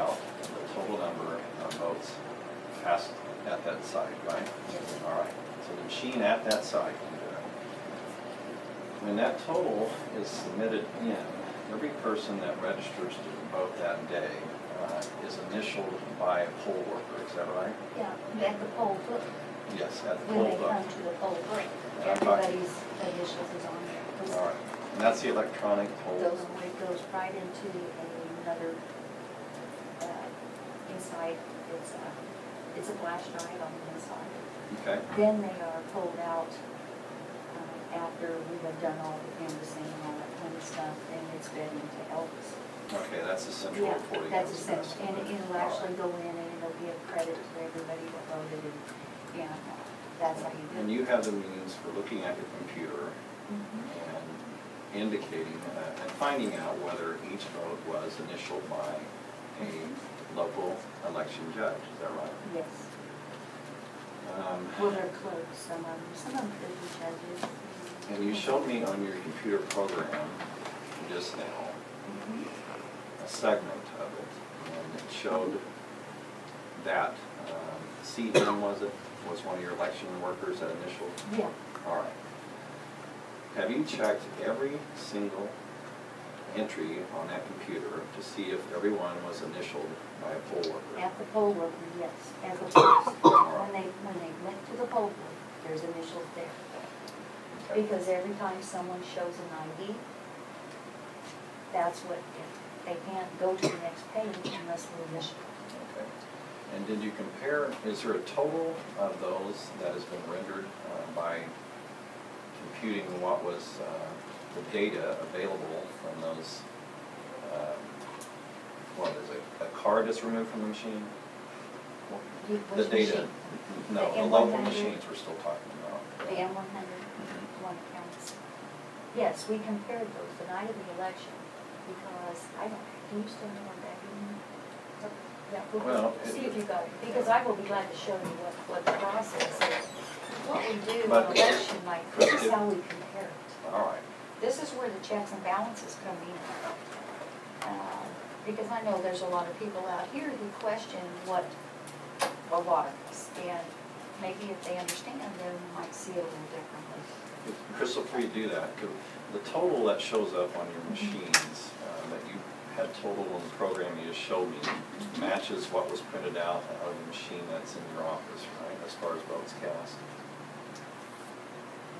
out the total number of votes cast at that site, right? Yes. All right. So the machine at that site can do it. When that total is submitted in, every person that registers to vote that day is initialed by a poll worker. Is that right? Yeah, at the poll book. Yes, at the When poll they book. come to the poll book, And I'm talking- everybody's initials is on there. All right. And that's the electronic poll. It goes right into another, inside, it's a flash drive on the inside. Okay. Then they are pulled out after we have done all the canvassing and all that kind of stuff, and it's fed into Elvis. Okay, that's the central Yeah, reporting. that's a address. sense, and it'll actually go in and it'll give credit to everybody that voted, and that's how you do it. And you have the means for looking at your computer Mhm. and indicating and finding out whether each vote was initialed by a local election judge. Is that right? Yes. Well, they're close, some of them could be judges. And you showed me on your computer program just now a segment of it, and it showed that CM was one of your election workers that initialed. Yeah. All right. Have you checked every single entry on that computer to see if everyone was initialed by a poll worker? At the poll worker, yes, as opposed, when they went to the poll booth, there's initials there. Okay. Because every time someone shows an ID, that's what, they can't go to the next page unless they're initialed. Okay. And did you compare, is there a total of those that has been rendered by computing what was the data available from those, what is it, a card that's removed from the machine? The Which data, machine? no, The the local M100? machines we're still talking about. The M100, one counts. Yes, we compared those the night of the election, because I don't, do you still know what that is? Yeah, Well, see if you got it, because I will be glad to show you what the process is. What we do But- in election night, this is how we compare it. All right. This is where the checks and balances come in. Because I know there's a lot of people out here who question what a lot of this, and maybe if they understand, they might see it a little differently. Crystal, before you do that, the total that shows up on your machines that you had total on the program you just showed me matches what was printed out of the machine that's in your office, right, as far as votes cast?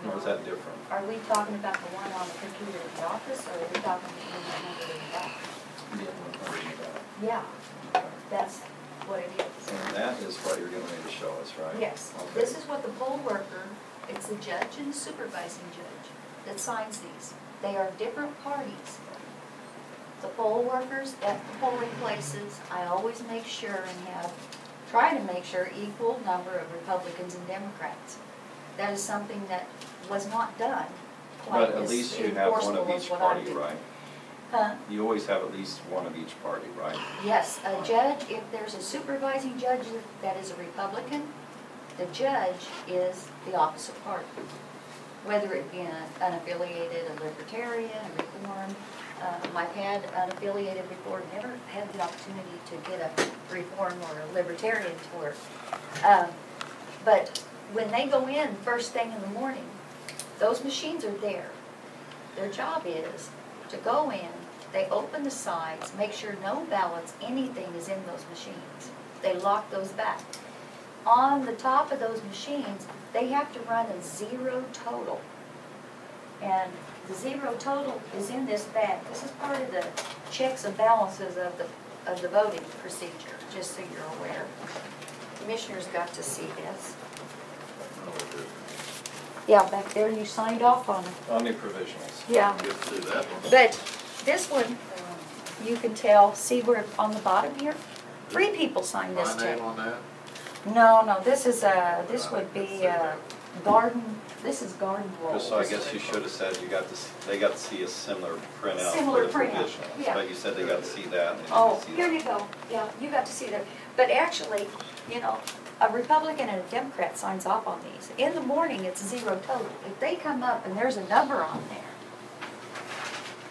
Or is that different? Are we talking about the one on the computer in the office, or are we talking about the one in the back? Yeah, that's what it is. And that is what you're getting ready to show us, right? Yes, Okay. this is what the poll worker, it's the judge and the supervising judge that signs these. They are different parties. The poll workers at the polling places, I always make sure and try to make sure equal number of Republicans and Democrats. That is something that was not done quite But at as least you have one of enforceable each as what I party, do. right? Huh? You always have at least one of each party, right? Yes, a judge, if there's a supervising judge that is a Republican, the judge is the opposite party. Whether it be an unaffiliated, a libertarian, a reform. I've had unaffiliated before, never had the opportunity to get a reform or a libertarian to work. But when they go in first thing in the morning, those machines are there. Their job is to go in, they open the sides, make sure no ballots, anything is in those machines. They lock those back. On the top of those machines, they have to run a zero total. And the zero total is in this bag. This is part of the checks and balances of the voting procedure, just so you're aware. Commissioners got to see this. Yeah, back there you signed off on it. On the provisionals. Yeah. Get to that one. But this one, you can tell, see where on the bottom here? 3 people signed this My check. name on that? No, this is this would be garden, this is garden roll. Just so I guess you should have said they got to see a similar printout Similar for the printout, provisionals. yeah. But you said they got to see that. And they Oh, didn't see here that. you go. Yeah, you got to see that. But actually, you know, a Republican and a Democrat signs off on these. In the morning, it's zero total. If they come up and there's a number on there,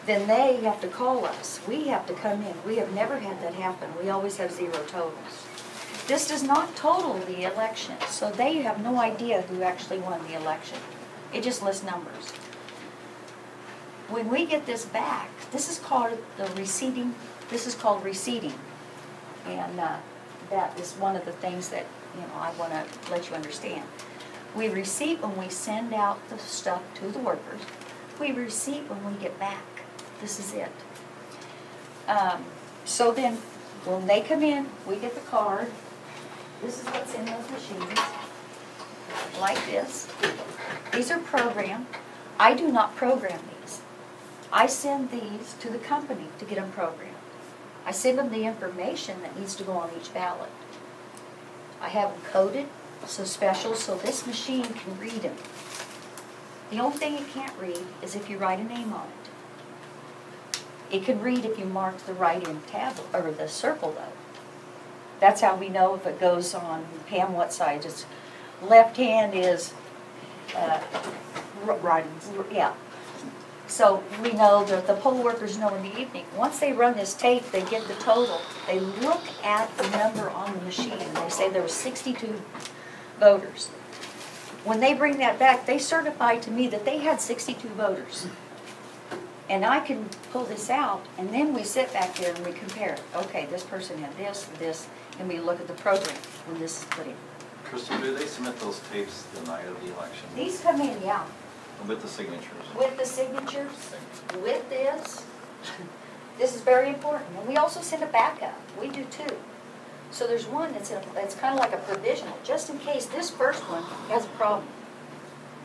then they have to call us. We have to come in. We have never had that happen. We always have 0 totals. This does not total the election, so they have no idea who actually won the election. It just lists numbers. When we get this back, this is called the receipting. This is called receipting, and that is one of the things that I want to let you understand. We receipt when we send out the stuff to the workers. We receipt when we get back. This is it. So then, when they come in, we get the card. This is what's in those machines, like this. These are programmed. I do not program these. I send these to the company to get them programmed. I send them the information that needs to go on each ballot. I have them coded, so special, so this machine can read them. The only thing it can't read is if you write a name on it. It can read if you mark the right-in tab, or the circle though. That's how we know if it goes on, Pam, what side? It's left hand is Right. yeah. So we know that the poll workers know in the evening. Once they run this tape, they get the total. They look at the number on the machine and they say there were 62 voters. When they bring that back, they certify to me that they had 62 voters. And I can pull this out, and then we sit back there and we compare. Okay, this person had this, and we look at the program when this is put in. Crystal, do they submit those tapes the night of the election? These come in, yeah, With the signatures? with the signatures, with this. This is very important. And we also send a backup. We do too. So there's one that's kind of like a provisional, just in case this first one has a problem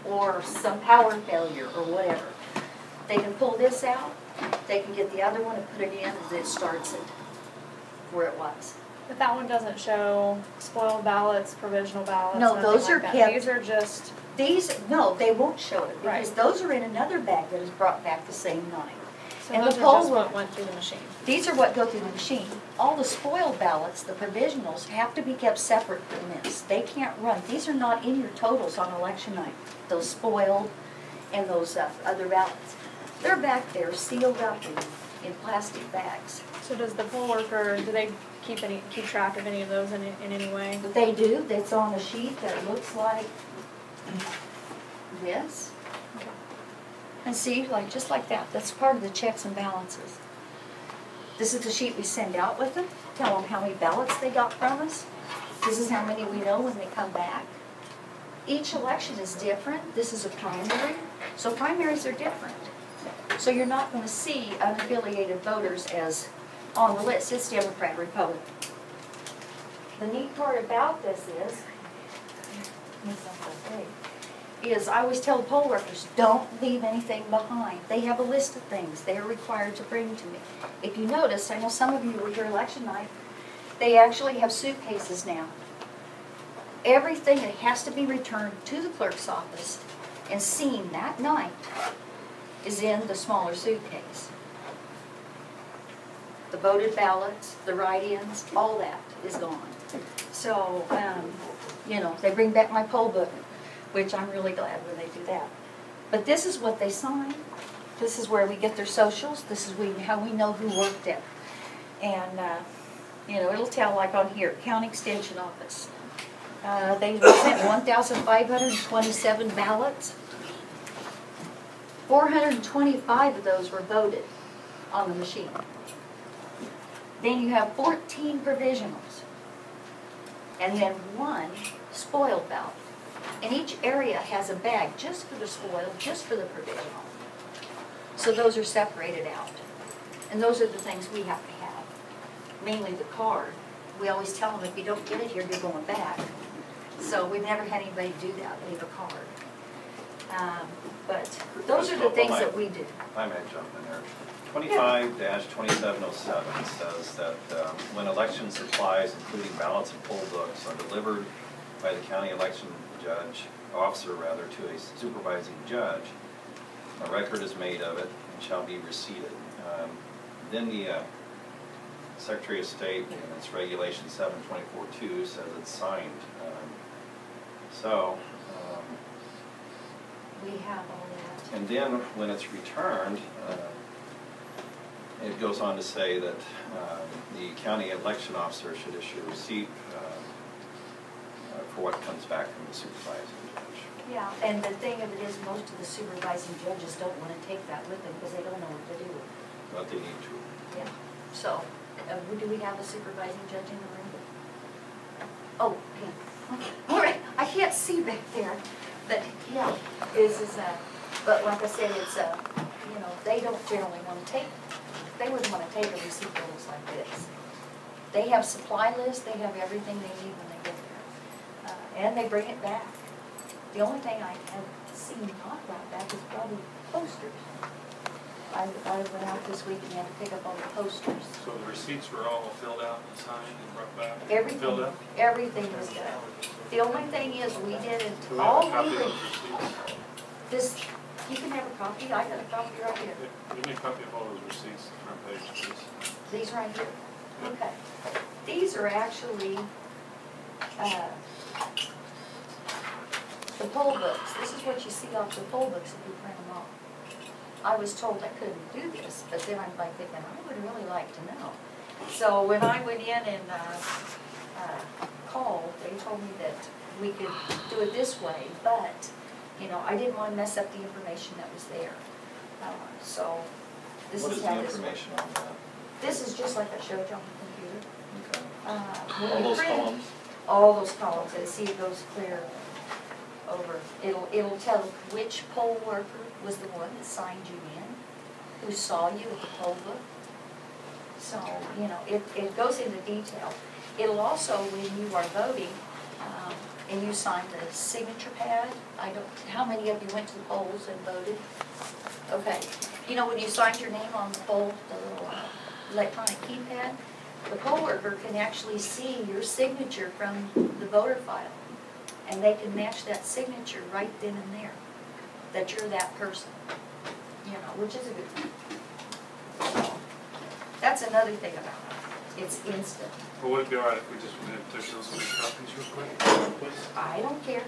or some power failure or whatever. They can pull this out, they can get the other one and put it in as it starts it where it was. But that one doesn't show spoiled ballots, provisional ballots, No, nothing those like are that. kept- These are just, These, no, they won't show it because Right. those are in another bag that is brought back the same night. so And those the are poll just what work- went through the machine. These are what go through the machine. All the spoiled ballots, the provisionals, have to be kept separate from this. They can't run. These are not in your totals on election night. Those spoiled and those other ballots. They're back there sealed up in plastic bags. So does the poll worker, do they keep track of any of those in any way? But they do. That's on a sheet that looks like this. Okay. And see, just like that. That's part of the checks and balances. This is the sheet we send out with them. Tell them how many ballots they got from us. This is how many we know when they come back. Each election is different. This is a primary. So primaries are different. So you're not going to see unaffiliated voters as on the list. It's Democrat, Republican. The neat part about this is I always tell the poll workers, don't leave anything behind. They have a list of things they are required to bring to me. If you notice, I know some of you were here election night, they actually have suitcases now. Everything that has to be returned to the clerk's office and seen that night is in the smaller suitcase. The voted ballots, the write-ins, all that is gone. So, they bring back my poll book, which I'm really glad when they do that. But this is what they sign. This is where we get their socials. This is how we know who worked it. And, it'll tell like on here, County Extension Office. They sent 1,527 ballots. 425 of those were voted on the machine. Then you have 14 provisionals. And then 1 spoiled ballot. And each area has a bag just for the spoiled, just for the provisional. So those are separated out. And those are the things we have to have. Mainly the card. We always tell them if you don't get it here, you're going back. So we've never had anybody do that, leave a card. But those are the things that we do. I might jump in there. 25-2707 says that when election supplies, including ballots and poll books, are delivered by the county election officer to a supervising judge, a record is made of it and shall be receipted. Then the Secretary of State, in its Regulation 724-2, says it's signed. We have all that. And then when it's returned, it goes on to say that the county election officer should issue a receipt for what comes back from the supervising judge. Yeah, and the thing of it is, most of the supervising judges don't want to take that with them because they don't know what to do with it. But they need to. Yeah, so, do we have a supervising judge in the room? Oh, yeah. All right, I can't see back there, but yeah, but like I said, it's you know, they don't generally want to take, they wouldn't want to take a receipt that looks like this. They have supply lists, they have everything they need when they get there, and they bring it back. The only thing I have seen not brought back is probably posters. I went out this week and had to pick up all the posters. So the receipts were all filled out and signed and brought back? Everything, Filled out? everything was done. The only thing is, we didn't, Do we have all a copy we of would, those receipts? this, you can have a copy, I got a copy right here. Yeah, give me a copy of all those receipts, the front page, please. These right here. Okay. These are actually, the poll books. This is what you see off the poll books if you print them off. I was told I couldn't do this, but then I'm like thinking, I would really like to know. So when I went in and called, they told me that we could do it this way, but, you know, I didn't want to mess up the information that was there. So this What is is how the this works. information on that? This is just like I showed you on the computer. Okay. When All you those print it, columns? all those columns, and see it goes clear over. It'll tell which poll worker was the one that signed you in, who saw you at the poll booth. So, you know, it goes into detail. It'll also, when you are voting, and you sign the signature pad, how many of you went to the polls and voted? Okay, you know, when you signed your name on the poll, the little electronic keypad, the poll worker can actually see your signature from the voter file. And they can match that signature right then and there, that you're that person, you know, which is a good thing. So, that's another thing about it. It's instant. Well, would it be all right if we just took those three copies real quick, please? I don't care.